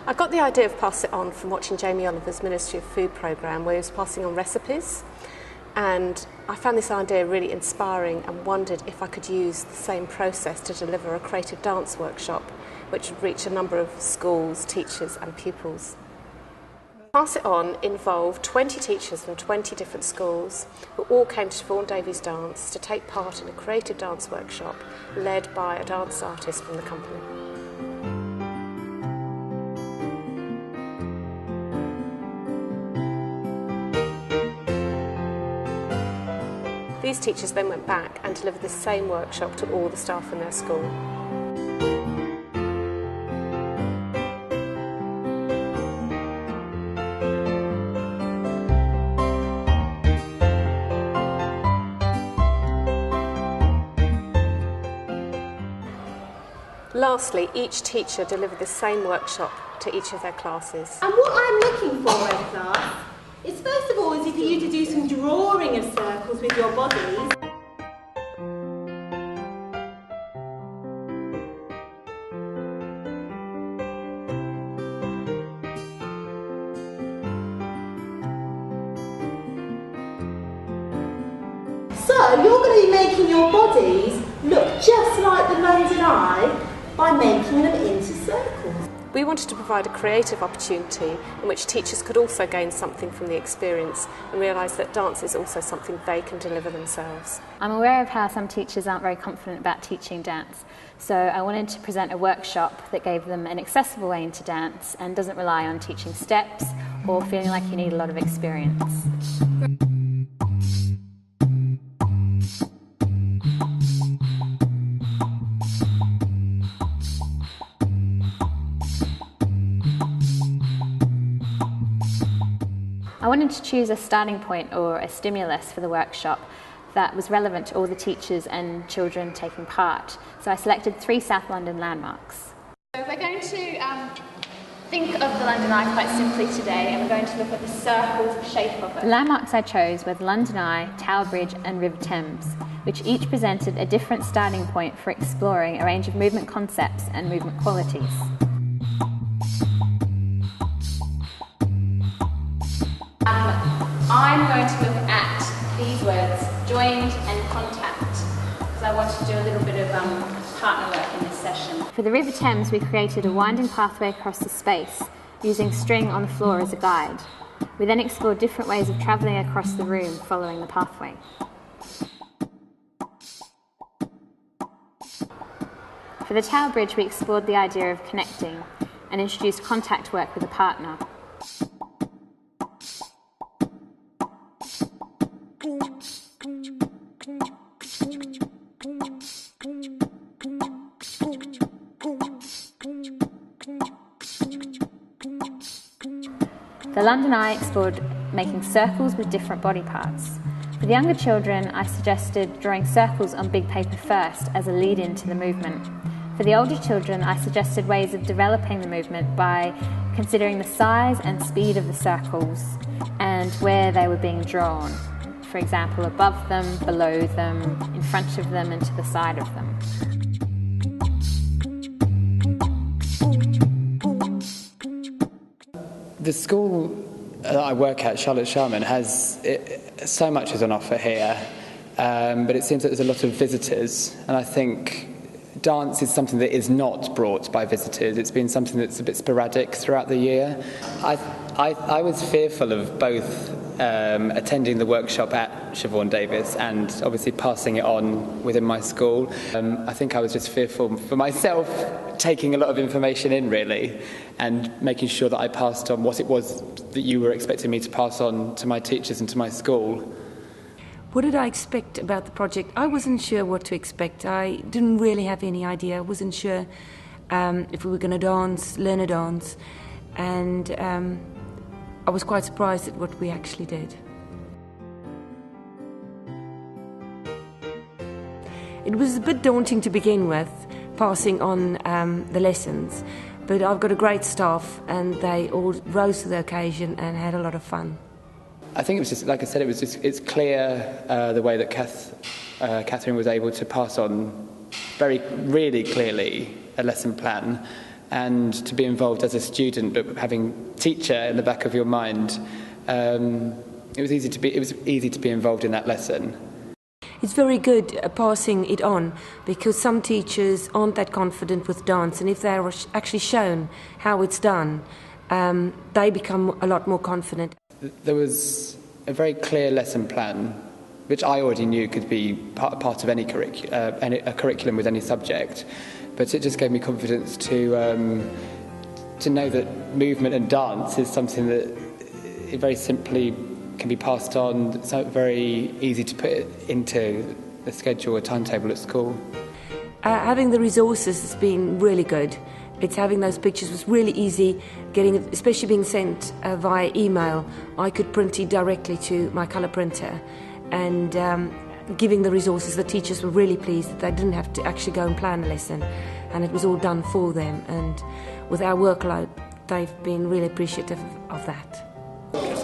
I got the idea of Pass It On from watching Jamie Oliver's Ministry of Food programme, where he was passing on recipes, and I found this idea really inspiring and wondered if I could use the same process to deliver a creative dance workshop which would reach a number of schools, teachers and pupils. Pass It On involved 20 teachers from 20 different schools who all came to Siobhan Davies Dance to take part in a creative dance workshop led by a dance artist from the company. These teachers then went back and delivered the same workshop to all the staff in their school. Lastly, each teacher delivered the same workshop to each of their classes. And what I'm looking for in class is, first of all, is for you to do some drawing of circles with your bodies. So you're going to be making your bodies look just like the London Eye by making them into circles. We wanted to provide a creative opportunity in which teachers could also gain something from the experience and realise that dance is also something they can deliver themselves. I'm aware of how some teachers aren't very confident about teaching dance, so I wanted to present a workshop that gave them an accessible way into dance and doesn't rely on teaching steps or feeling like you need a lot of experience. I wanted to choose a starting point or a stimulus for the workshop that was relevant to all the teachers and children taking part. So I selected 3 South London landmarks. So we're going to think of the London Eye quite simply today, and we're going to look at the circle shape of it. The landmarks I chose were the London Eye, Tower Bridge and River Thames, which each presented a different starting point for exploring a range of movement concepts and movement qualities. I'm going to look at these words, joined and contact, because I want to do a little bit of partner work in this session. For the River Thames, we created a winding pathway across the space, using string on the floor as a guide. We then explored different ways of travelling across the room following the pathway. For the Tower Bridge, we explored the idea of connecting and introduced contact work with a partner. The London Eye explored making circles with different body parts. For the younger children, I suggested drawing circles on big paper first as a lead-in to the movement. For the older children, I suggested ways of developing the movement by considering the size and speed of the circles and where they were being drawn. For example, above them, below them, in front of them and to the side of them. The school that I work at, Charlotte Sharman, has so much is on offer here, but it seems that there's a lot of visitors, and I think dance is something that is not brought by visitors. It's been something that's a bit sporadic throughout the year. I was fearful of both attending the workshop at Siobhan Davies and obviously passing it on within my school. I think I was just fearful for myself, taking a lot of information in really and making sure that I passed on what it was that you were expecting me to pass on to my teachers and to my school. What did I expect about the project? I wasn't sure what to expect. I didn't really have any idea. I wasn't sure if we were going to learn a dance, and I was quite surprised at what we actually did. It was a bit daunting to begin with, passing on the lessons, but I've got a great staff and they all rose to the occasion and had a lot of fun. I think it was just, like I said, it's clear the way that Catherine was able to pass on really clearly a lesson plan and to be involved as a student, but having teacher in the back of your mind, it was easy to be involved in that lesson. It's very good passing it on, because some teachers aren't that confident with dance, and if they're actually shown how it's done, they become a lot more confident. There was a very clear lesson plan, which I already knew could be part of any curriculum with any subject, but it just gave me confidence to know that movement and dance is something that it very simply can be passed on. It's very easy to put it into a schedule, a timetable at school. Having the resources has been really good. It's having those pictures was really easy, especially being sent via email. I could print it directly to my colour printer, and giving the resources, the teachers were really pleased that they didn't have to actually go and plan a lesson, and it was all done for them. And with our workload, they've been really appreciative of that.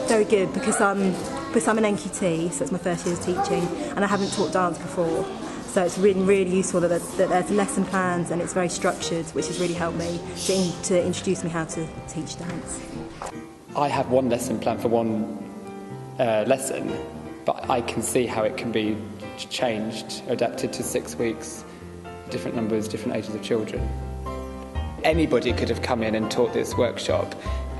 Very good, because I'm an NQT, so it's my first year of teaching, and I haven't taught dance before. So it's really, really useful that there's lesson plans and it's very structured, which has really helped me to introduce me how to teach dance. I have one lesson plan for one lesson, but I can see how it can be changed, adapted to 6 weeks, different numbers, different ages of children. Anybody could have come in and taught this workshop.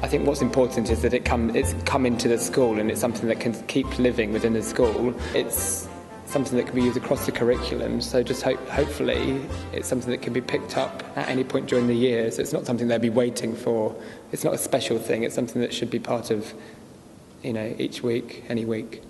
I think what's important is that it's come into the school, and it's something that can keep living within the school. It's something that can be used across the curriculum, so just hopefully it's something that can be picked up at any point during the year, so it's not something they'll be waiting for. It's not a special thing, it's something that should be part of, each week, any week.